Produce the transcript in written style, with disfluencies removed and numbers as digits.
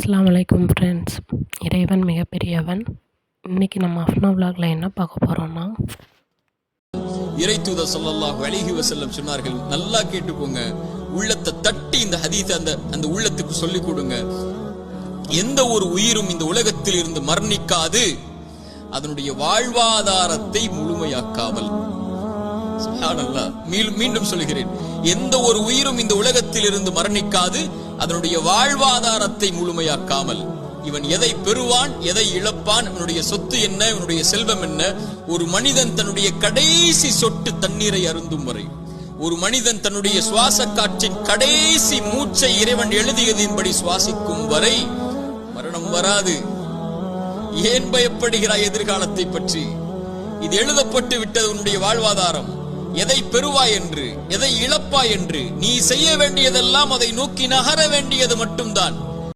அஸ்ஸலாமு அலைக்கும் ஃப்ரெண்ட்ஸ். இறைவன் மிகப்பெரியவன். இன்னைக்கு நம்ம அஃப்னா விலாக்ல என்ன பார்க்க போறோம்னா, இறை தூதர் ஸல்லல்லாஹு அலைஹி வஸல்லம் சொன்னார்கள், நல்லா கேட்டுக்கோங்க, உள்ளத்தை தட்டி இந்த ஹதீஸை அந்த உள்ளத்துக்கு சொல்லிக் கொடுங்க. எந்த ஒரு உயிரும் இந்த உலகத்தில் இருந்து மரணிக்காது, அதனுடைய வாழ்வாதாரத்தை முழுமையாக்காமல். சுப்ஹானல்லாஹ். மீண்டும் சொல்கிறேன், எந்த ஒரு உயிரும் இந்த உலகத்தில் இருந்து மரணிக்காது, அதனுடைய வாழ்வாதாரத்தை முழுமையாக்காமல். இவன் எதை பெறுவான், எதை இழப்பான், இவனுடைய சொத்து என்ன, இவனுடைய செல்வம் என்ன. ஒரு மனிதன் தன்னுடைய கடைசி சொட்டு தண்ணீரை அருந்தும் வரை, ஒரு மனிதன் தன்னுடைய சுவாச காற்றின் கடைசி மூச்சை இறைவன் எழுதியதின்படி சுவாசிக்கும் வரை மரணம் வராது. ஏன் பயப்படுகிறாய் எதிர்காலத்தை பற்றி? இது எழுதப்பட்டு விட்டது உன்னுடைய வாழ்வாதாரம். எதை பெறுவாய் என்று, எதை இழப்பாய் என்று, நீ செய்ய வேண்டியதெல்லாம் அதை நோக்கி நகர வேண்டியது மட்டும்தான்.